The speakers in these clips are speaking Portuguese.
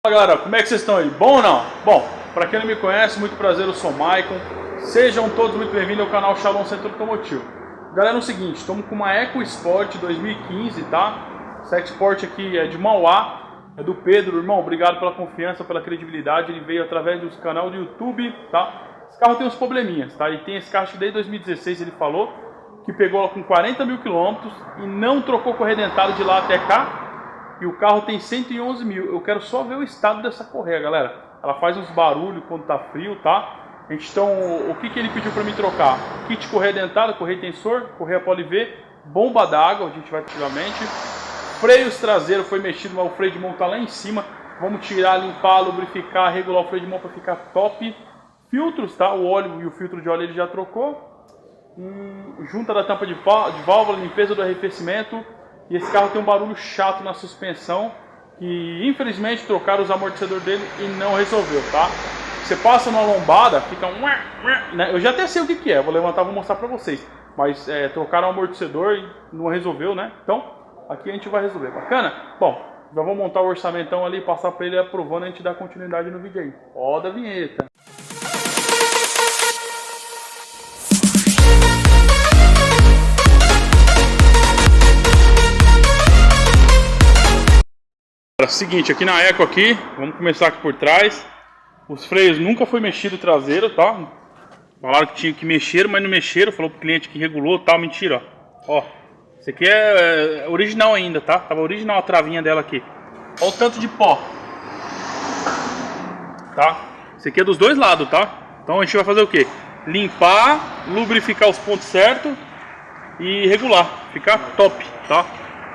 Fala galera, como é que vocês estão aí? Bom ou não? Bom, para quem não me conhece, muito prazer, eu sou o Maicon. Sejam todos muito bem-vindos ao canal Shalom Centro Automotivo. Galera, é o seguinte, estamos com uma EcoSport 2015, tá? Essa EcoSport aqui é de Mauá, é do Pedro. Irmão, obrigado pela confiança, pela credibilidade. Ele veio através do canal do YouTube, tá? Esse carro tem uns probleminhas, tá? Ele tem esse carro desde 2016, ele falou, que pegou ela com 40 mil quilômetros e não trocou correia dentada de lá até cá. E o carro tem 111 mil. Eu quero só ver o estado dessa correia, galera. Ela faz uns barulhos quando tá frio, tá? Então, o que ele pediu para mim trocar? Kit correia dentada, correia tensor, correia Poli-V, bomba d'água, a gente vai antigamente. Freios traseiros foi mexido, mas o freio de mão tá lá em cima. Vamos tirar, limpar, lubrificar, regular o freio de mão para ficar top. Filtros, tá? O óleo e o filtro de óleo ele já trocou. Junta da tampa de válvula, limpeza do arrefecimento. E esse carro tem um barulho chato na suspensão, que infelizmente trocaram os amortecedores dele e não resolveu, tá? Você passa numa lombada, fica um... né? Eu já até sei o que é, vou levantar e vou mostrar pra vocês. Mas trocaram o amortecedor e não resolveu, né? Então, aqui a gente vai resolver. Bacana? Bom, já vou montar o orçamentão ali, passar pra ele aprovando e a gente dá continuidade no vídeo aí. Roda a vinheta. Seguinte, aqui na Eco aqui, vamos começar aqui por trás. Os freios nunca foi mexido traseiro, tá? Falaram que tinha que mexer, mas não mexeram. Falou pro cliente que regulou, tal, mentira, ó. Esse aqui é original ainda, tá? Tava original a travinha dela aqui. Olha o tanto de pó, tá? Esse aqui é dos dois lados, tá? Então a gente vai fazer o que? Limpar, lubrificar os pontos certos e regular, ficar top, tá?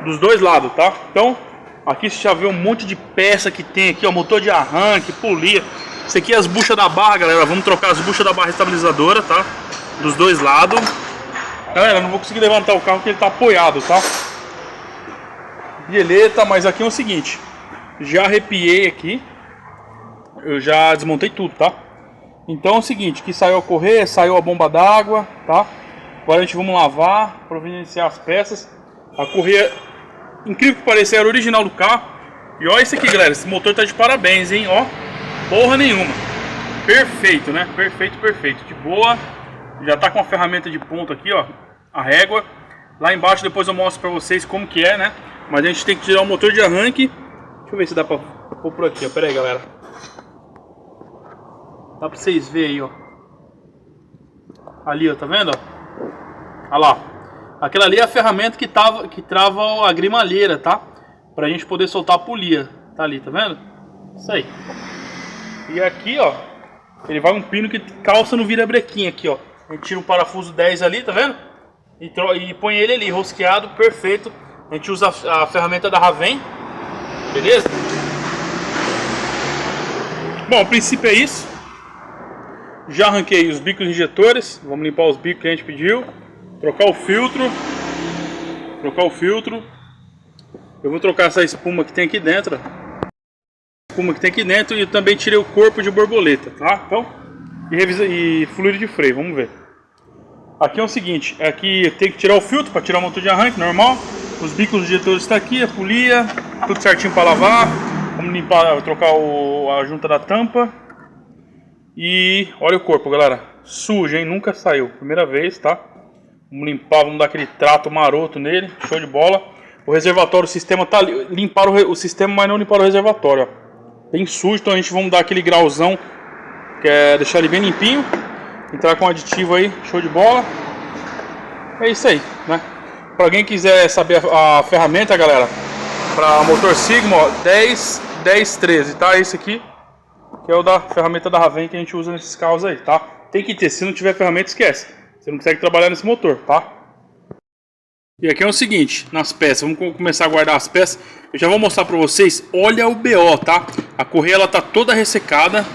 Dos dois lados, tá? Então aqui você já vê um monte de peça que tem aqui, ó, motor de arranque, polia. Isso aqui é as buchas da barra, galera. Vamos trocar as buchas da barra estabilizadora, tá? Dos dois lados. Galera, não vou conseguir levantar o carro porque ele tá apoiado, tá? Bieleta, mas aqui é o seguinte. Já arrepiei aqui. Eu já desmontei tudo, tá? Então é o seguinte, que saiu a correia, saiu a bomba d'água, tá? Agora a gente vamos lavar, providenciar as peças. A correia... Incrível que pareça, era original do carro. E olha isso aqui, galera. Esse motor tá de parabéns, hein? Ó, porra nenhuma. Perfeito, né? Perfeito, perfeito. De boa. Já tá com a ferramenta de ponta aqui, ó. A régua. Lá embaixo depois eu mostro pra vocês como que é, né? Mas a gente tem que tirar o motor de arranque. Deixa eu ver se dá pra pôr por aqui, ó. Pera aí, galera. Dá pra vocês verem aí, ó. Ali, ó. Tá vendo, ó? Olha lá. Aquela ali é a ferramenta que trava a grimalheira, tá? Pra gente poder soltar a polia. Tá ali, tá vendo? Isso aí. E aqui, ó, ele vai um pino que calça no virabrequim aqui, ó. A gente tira um parafuso 10 ali, tá vendo? E põe ele ali, rosqueado, perfeito. A gente usa a ferramenta da Raven. Beleza? Bom, o princípio é isso. Já arranquei os bicos injetores. Vamos limpar os bicos que a gente pediu. Trocar o filtro. Eu vou trocar essa espuma que tem aqui dentro. E eu também tirei o corpo de borboleta, tá? Então, e fluido de freio, vamos ver. Aqui é o seguinte, aqui tem que tirar o filtro para tirar o motor de arranque, normal. Os bicos injetores estão aqui, a polia, tudo certinho para lavar. Vamos limpar, trocar a junta da tampa. E olha o corpo, galera. Sujo, hein? Nunca saiu. Primeira vez, tá? Vamos limpar, vamos dar aquele trato maroto nele. Show de bola. O reservatório, o sistema tá ali. Limparam o sistema, mas não limparam o reservatório, ó. Bem sujo, então a gente vamos dar aquele grauzão, que é deixar ele bem limpinho. Entrar com aditivo aí, show de bola. É isso aí, né? Pra alguém quiser saber a ferramenta, galera, para motor Sigma, ó, 1013, tá? Esse aqui, que é o da ferramenta da Raven que a gente usa nesses carros aí, tá? Tem que ter, se não tiver ferramenta, esquece. Você não consegue trabalhar nesse motor, tá? E aqui é o seguinte, nas peças, vamos começar a guardar as peças. Eu já vou mostrar pra vocês, olha o BO, tá? A correia, ela tá toda ressecada.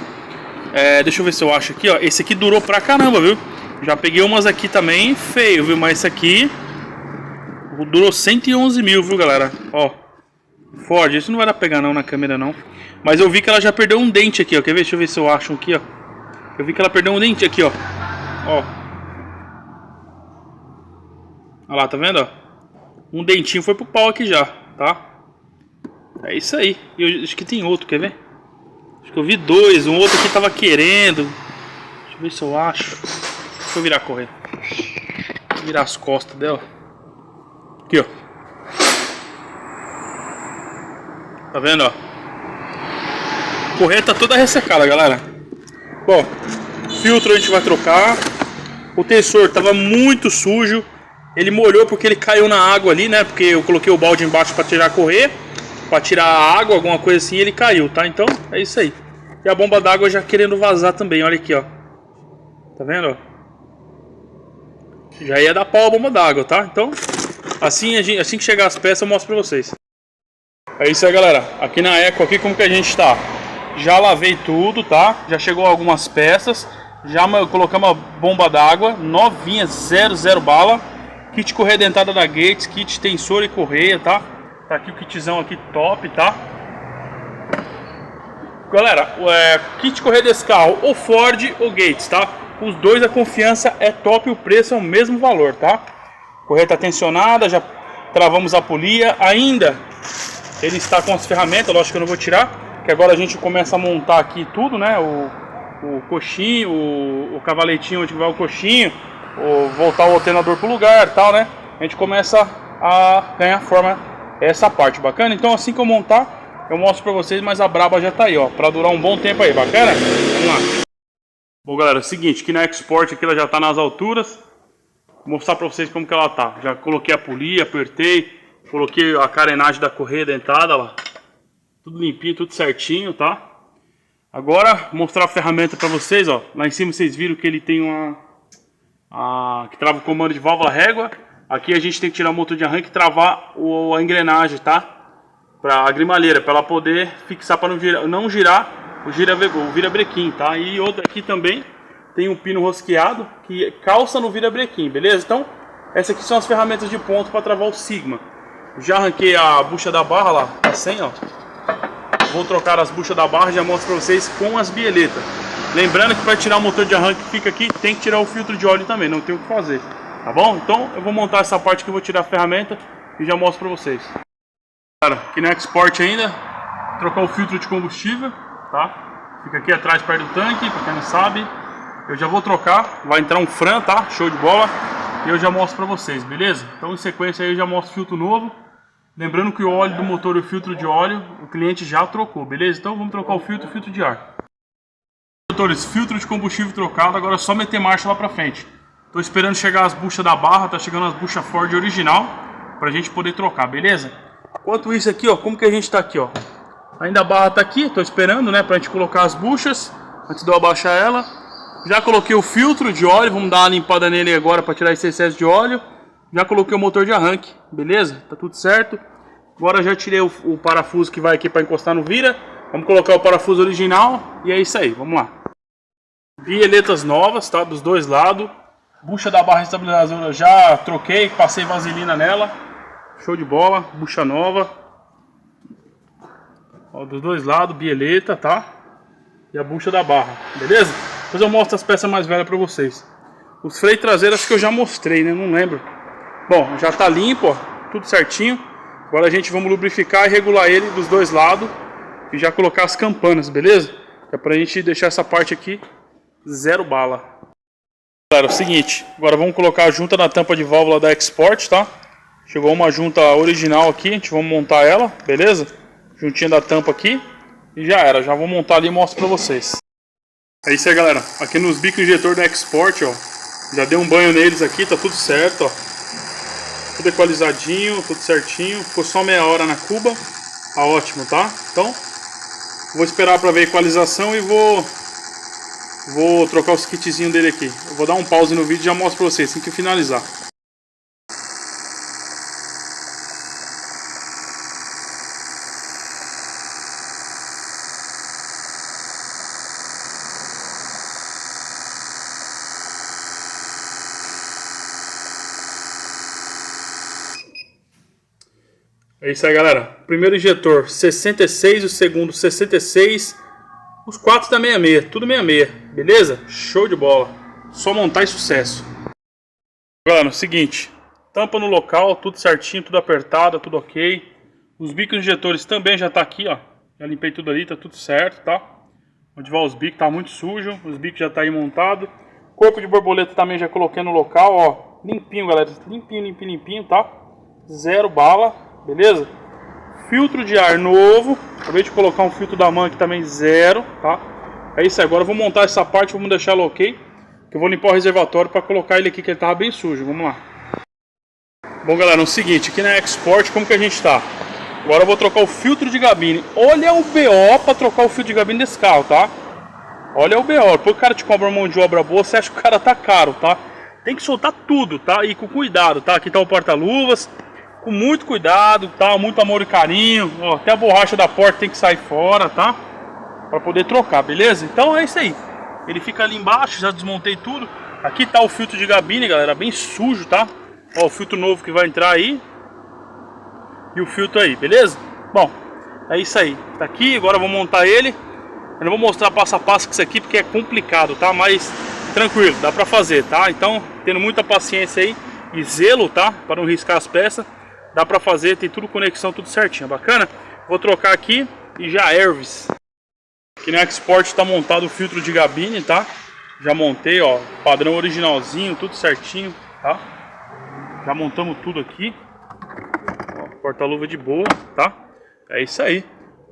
Deixa eu ver se eu acho aqui, ó. Esse aqui durou pra caramba, viu? Já peguei umas aqui também, feio, viu? Mas esse aqui durou 111 mil, viu, galera? Ó, Ford, isso não vai dar pra pegar não na câmera, não. Mas eu vi que ela já perdeu um dente aqui, ó. Quer ver? Deixa eu ver se eu acho aqui, ó. Eu vi que ela perdeu um dente aqui, ó. Ó. Olha lá, tá vendo, ó? Um dentinho foi pro pau aqui já, tá? É isso aí. E eu acho que tem outro, quer ver? Acho que eu vi dois, um outro aqui tava querendo. Deixa eu ver se eu acho. Deixa eu virar a correia. Vou virar as costas dela. Aqui, ó. Tá vendo, ó? A correia tá toda ressecada, galera. Bom, filtro a gente vai trocar. O tensor tava muito sujo. Ele molhou porque ele caiu na água ali, né? Porque eu coloquei o balde embaixo para tirar a correia, para tirar a água, alguma coisa assim, e ele caiu, tá? Então é isso aí. E a bomba d'água já querendo vazar também, olha aqui, ó. Tá vendo, ó? Já ia dar pau a bomba d'água, tá? Então, assim que chegar as peças eu mostro pra vocês. É isso aí, galera. Aqui na Eco, aqui como que a gente tá? Já lavei tudo, tá? Já chegou algumas peças. Já colocamos a bomba d'água novinha, 00 bala. Kit correia dentada da Gates, kit tensor e correia, tá? Tá aqui o kitzão aqui top, tá? Galera, kit correia desse carro, ou Ford ou Gates, tá? Os dois a confiança é top e o preço é o mesmo valor, tá? Correia tá tensionada, já travamos a polia. Ainda ele está com as ferramentas, lógico que eu não vou tirar, que agora a gente começa a montar aqui tudo, né? O coxinho, o cavaletinho onde vai o coxinho, voltar o alternador pro lugar e tal, né? A gente começa a ganhar forma essa parte, bacana? Então assim que eu montar, eu mostro pra vocês, mas a braba já tá aí, ó, pra durar um bom tempo aí, bacana? Vamos lá. Bom, galera, é o seguinte, aqui na Export aqui ela já tá nas alturas. Vou mostrar pra vocês como que ela tá. Já coloquei a polia, apertei, coloquei a carenagem da correia dentada, ó. Tudo limpinho, tudo certinho, tá? Agora, vou mostrar a ferramenta pra vocês, ó. Lá em cima vocês viram que ele tem que trava o comando de válvula régua. Aqui a gente tem que tirar o motor de arranque e travar a engrenagem, tá? Pra a grimalheira, para ela poder fixar para não girar o virabrequim, tá? E outra aqui também tem um pino rosqueado que calça no virabrequim, beleza? Então, essas aqui são as ferramentas de ponto para travar o Sigma. Já arranquei a bucha da barra lá, tá sem, ó. Vou trocar as buchas da barra e já mostro para vocês com as bieletas. Lembrando que para tirar o motor de arranque que fica aqui, tem que tirar o filtro de óleo também, não tem o que fazer, tá bom? Então eu vou montar essa parte que eu vou tirar a ferramenta e já mostro para vocês. Cara, aqui na Export ainda, trocar o filtro de combustível, tá? Fica aqui atrás perto do tanque, para quem não sabe. Eu já vou trocar, vai entrar um Fran, tá? Show de bola. E eu já mostro para vocês, beleza? Então em sequência aí eu já mostro o filtro novo. Lembrando que o óleo do motor e o filtro de óleo, o cliente já trocou, beleza? Então vamos trocar o filtro e o filtro de ar. Motores, filtro de combustível trocado, agora é só meter marcha lá pra frente. Tô esperando chegar as buchas da barra, tá chegando as buchas Ford original, pra gente poder trocar, beleza? Enquanto isso aqui, ó, como que a gente tá aqui, ó? Ainda a barra tá aqui, tô esperando, né, pra gente colocar as buchas, antes de eu abaixar ela. Já coloquei o filtro de óleo, vamos dar uma limpada nele agora pra tirar esse excesso de óleo. Já coloquei o motor de arranque, beleza? Tá tudo certo. Agora já tirei o parafuso que vai aqui pra encostar no vira. Vamos colocar o parafuso original e é isso aí, vamos lá. Bieletas novas, tá? Dos dois lados. Bucha da barra estabilizadora já troquei, passei vaselina nela. Show de bola, bucha nova. Ó, dos dois lados, bieleta, tá? E a bucha da barra, beleza? Depois eu mostro as peças mais velhas pra vocês. Os freios traseiros que eu já mostrei, né? Não lembro. Bom, já tá limpo, ó, tudo certinho. Agora a gente vamos lubrificar e regular ele dos dois lados. E já colocar as campanas, beleza? É pra gente deixar essa parte aqui 0 bala. Galera, é o seguinte, agora vamos colocar a junta na tampa de válvula da Export, tá? Chegou uma junta original aqui, a gente vai montar ela, beleza? Juntinha da tampa aqui. E já era, já vou montar ali e mostro pra vocês. É isso aí, galera. Aqui nos bicos injetor da Export, ó. Já dei um banho neles aqui, tá tudo certo, ó. Tudo equalizadinho, tudo certinho. Ficou só meia hora na cuba. Tá ótimo, tá? Então, vou esperar pra ver a equalização e vou trocar os kitzinhos dele aqui. Eu vou dar um pause no vídeo e já mostro pra vocês assim que finalizar. É isso aí, galera. Primeiro injetor 66, o segundo 66, os quatro da 66, tudo 66, beleza? Show de bola. Só montar e sucesso. Galera, é o seguinte, tampa no local, tudo certinho, tudo apertado, tudo ok. Os bicos injetores também já tá aqui, ó. Já limpei tudo ali, tá tudo certo, tá? Ativar os bicos, tá muito sujo. Os bicos já tá aí montado. Corpo de borboleta também já coloquei no local, ó. Limpinho, galera. Limpinho, limpinho, limpinho, tá? Zero bala, beleza? Filtro de ar novo. Acabei de colocar um filtro da MAN aqui também, zero, tá? É isso aí. Agora eu vou montar essa parte, vamos deixar ela ok. Que eu vou limpar o reservatório para colocar ele aqui, que ele tava bem sujo. Vamos lá. Bom, galera, é o seguinte. Aqui na Export, como que a gente tá? Agora eu vou trocar o filtro de gabine. Olha o BO para trocar o filtro de gabine desse carro, tá? Olha o BO. Depois o cara te cobra uma mão de obra boa, você acha que o cara tá caro, tá? Tem que soltar tudo, tá? E com cuidado, tá? Aqui tá o porta-luvas. Com muito cuidado, tá? Muito amor e carinho. Ó, até a borracha da porta tem que sair fora, tá? Pra poder trocar, beleza? Então é isso aí. Ele fica ali embaixo, já desmontei tudo. Aqui tá o filtro de gabine, galera. Bem sujo, tá? Ó, o filtro novo que vai entrar aí. E o filtro aí, beleza? Bom, é isso aí. Tá aqui, agora eu vou montar ele. Eu não vou mostrar passo a passo com isso aqui porque é complicado, tá? Mas tranquilo, dá pra fazer, tá? Então, tendo muita paciência aí e zelo, tá? Para não riscar as peças. Dá pra fazer, tem tudo conexão, tudo certinho, bacana? Vou trocar aqui e já Herves. Aqui na Export tá montado o filtro de gabine, tá? Já montei, ó, padrão originalzinho, tudo certinho, tá? Já montamos tudo aqui. Porta-luva de boa, tá? É isso aí.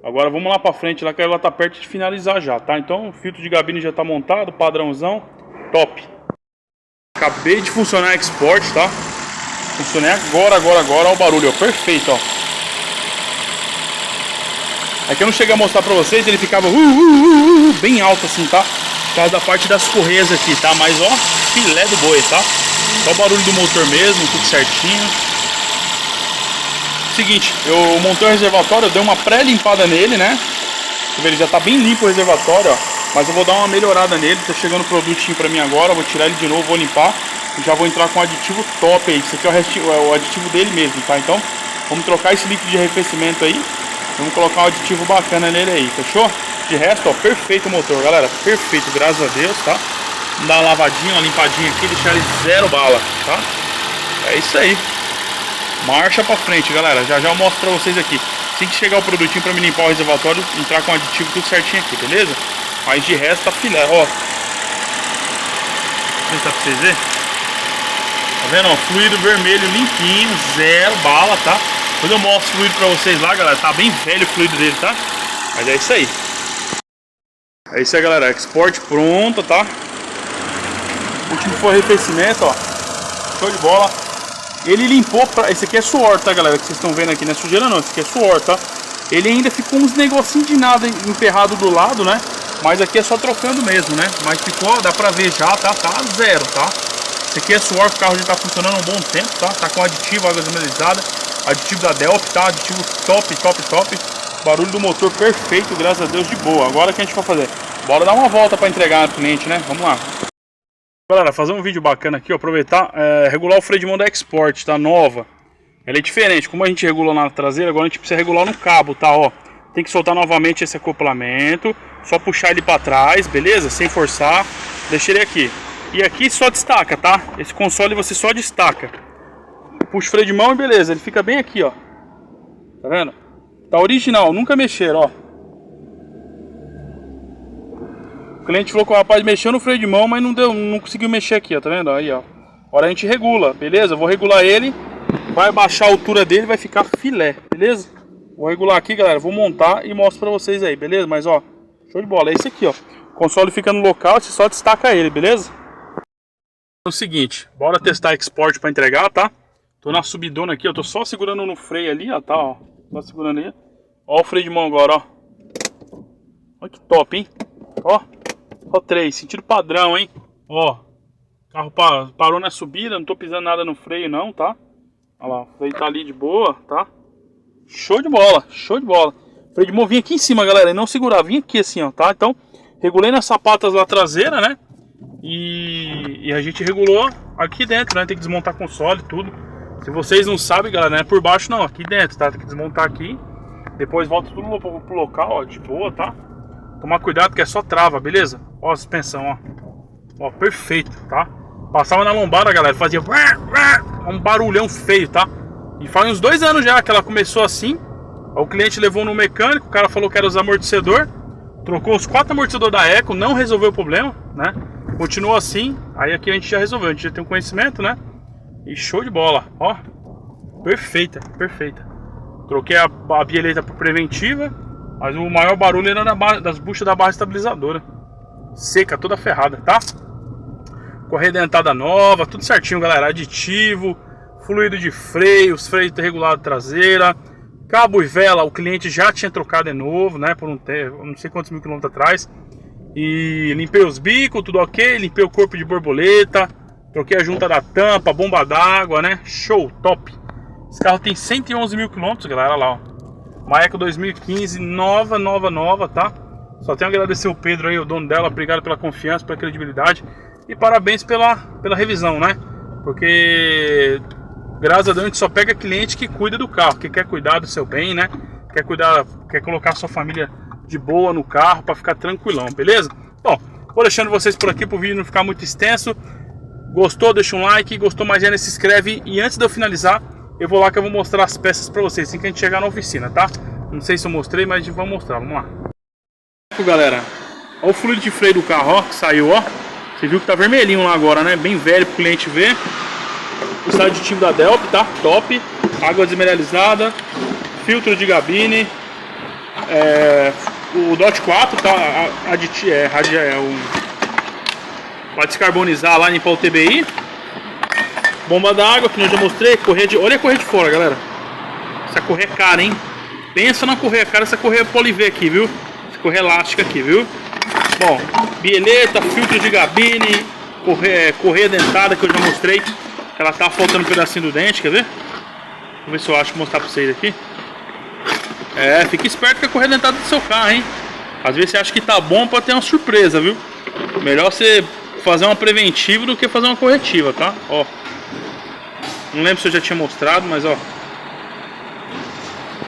Agora vamos lá pra frente, lá que ela tá perto de finalizar já, tá? Então o filtro de gabine já tá montado, padrãozão, top. Acabei de funcionar a Export, tá? Funcionei agora, olha o barulho, ó, perfeito, ó. Aqui eu não cheguei a mostrar pra vocês, ele ficava bem alto assim, tá? Por causa da parte das correias aqui, tá? Mas ó, filé do boi, tá? Só o barulho do motor mesmo, tudo certinho. Seguinte, eu montei o reservatório, eu dei uma pré-limpada nele, né? Ele já tá bem limpo o reservatório, ó. Mas eu vou dar uma melhorada nele, tá chegando o produtinho pra mim agora, vou tirar ele de novo, vou limpar. E já vou entrar com um aditivo top aí, isso aqui é o aditivo dele mesmo, tá? Então, vamos trocar esse líquido de arrefecimento aí. Vamos colocar um aditivo bacana nele aí, fechou? De resto, ó, perfeito o motor, galera. Perfeito, graças a Deus, tá? Vamos dar uma lavadinha, uma limpadinha aqui, deixar ele zero bala, tá? É isso aí. Marcha pra frente, galera. Já eu mostro pra vocês aqui. Assim que chegar o produtinho pra me limpar o reservatório, entrar com o aditivo tudo certinho aqui, beleza? Mas de resto tá filé, ó. Deixa eu ver pra vocês verem. Tá vendo, ó? Fluido vermelho limpinho, zero bala, tá? Depois eu mostro o fluido pra vocês lá, galera. Tá bem velho o fluido dele, tá? Mas é isso aí. É isso aí, galera. Export pronta, tá? O último foi arrefecimento, ó. Show de bola. Ele limpou, esse aqui é suor, tá, galera, que vocês estão vendo aqui, não é sujeira não, esse aqui é suor, tá? Ele ainda ficou uns negocinhos de nada emperrado do lado, né? Mas aqui é só trocando mesmo, né? Mas ficou, dá pra ver já, tá zero, tá? Esse aqui é suor, o carro já tá funcionando há um bom tempo, tá? Tá com aditivo, água desmineralizada, aditivo da Delp, tá? Aditivo top, top, top. Barulho do motor perfeito, graças a Deus, de boa. Agora o que a gente vai fazer? Bora dar uma volta pra entregar no cliente, né? Vamos lá. Galera, fazer um vídeo bacana aqui, ó, aproveitar, regular o freio de mão da Export, tá, nova. Ela é diferente, como a gente regulou na traseira, agora a gente precisa regular no cabo, tá, ó. Tem que soltar novamente esse acoplamento, só puxar ele pra trás, beleza? Sem forçar, deixa ele aqui. E aqui só destaca, tá? Esse console você só destaca. Puxa o freio de mão e beleza, ele fica bem aqui, ó. Tá vendo? Tá original, nunca mexeram, ó. O cliente falou que o rapaz mexeu no freio de mão, mas não conseguiu mexer aqui, ó, tá vendo? Aí, ó. Agora a gente regula, beleza? Vou regular ele, vai baixar a altura dele, vai ficar filé, beleza? Vou regular aqui, galera, vou montar e mostro pra vocês aí, beleza? Mas, ó, show de bola, é esse aqui, ó. O console fica no local, você só destaca ele, beleza? É o seguinte, bora testar a Export pra entregar, tá? Tô na subidona aqui, eu tô só segurando no freio ali, ó, tá, ó. Tô segurando aí. Ó o freio de mão agora, ó. Olha que top, hein? Ó. Ó 3, sentido padrão, hein? Ó, carro parou na subida, não tô pisando nada no freio não, tá? Olha lá, o freio tá ali de boa, tá? Show de bola, show de bola. O freio de mão vinha aqui em cima, galera, e não segurar, vinha aqui assim, ó, tá? Então, regulei nas sapatas lá traseira, né? E a gente regulou aqui dentro, né? Tem que desmontar console e tudo. Se vocês não sabem, galera, não é por baixo não, aqui dentro, tá? Tem que desmontar aqui. Depois volta tudo pro local, ó, de boa, tá? Tomar cuidado que é só trava, beleza? Ó a suspensão, ó. Ó, perfeito, tá? Passava na lombada, galera, fazia um barulhão feio, tá? E faz uns 2 anos já que ela começou assim. O cliente levou no mecânico, o cara falou que era os amortecedor. Trocou os 4 amortecedores da Eco, não resolveu o problema, né? Continuou assim, aí aqui a gente já resolveu, a gente já tem um conhecimento, né? E show de bola, ó. Perfeita, perfeita. Troquei a bieleta por preventiva, mas o maior barulho era das buchas da barra estabilizadora. Seca, toda ferrada, tá? Correia dentada nova, tudo certinho, galera. Aditivo, fluido de freio, os freios regulados traseira, cabo e vela, o cliente já tinha trocado de novo, né? Por um tempo, não sei quantos mil quilômetros atrás. E limpei os bicos, tudo ok. Limpei o corpo de borboleta, troquei a junta da tampa, bomba d'água, né? Show, top. Esse carro tem 111 mil quilômetros, galera, lá, ó. Uma Eco 2015, nova, tá? Só tenho a agradecer o Pedro aí, o dono dela. Obrigado pela confiança, pela credibilidade. E parabéns pela revisão, né? Porque, graças a Deus, a gente só pega cliente que cuida do carro, que quer cuidar do seu bem, né? Quer colocar a sua família de boa no carro para ficar tranquilão, beleza? Bom, vou deixando vocês por aqui pro vídeo não ficar muito extenso. Gostou? Deixa um like. Gostou mais ainda, se inscreve. E antes de eu finalizar, eu vou lá que eu vou mostrar as peças para vocês assim que a gente chegar na oficina, tá? Não sei se eu mostrei, mas vamos mostrar, vamos lá. Galera, olha o fluido de freio do carro, ó, que saiu, ó. Você viu que tá vermelhinho lá agora, né? Bem velho pro cliente ver. O estado aditivo da Delp, tá? Top. Água desmineralizada. Filtro de gabine. O DOT 4, tá? Pra descarbonizar lá, limpar o TBI. Bomba d'água, que eu já mostrei. Olha a correia de fora, galera. Essa correia é cara, hein? Pensa na correia cara, essa correia Polivé aqui, viu? Essa correia elástica aqui, viu? Bom, bieleta, filtro de gabine, correia dentada que eu já mostrei. Ela tá faltando um pedacinho do dente, quer ver? Vamos ver se eu acho que mostrar pra vocês aqui. Fique esperto com a correia dentada do seu carro, hein? Às vezes você acha que tá bom, pode ter uma surpresa, viu? Melhor você fazer uma preventiva do que fazer uma corretiva, tá? Ó. Não lembro se eu já tinha mostrado, mas ó.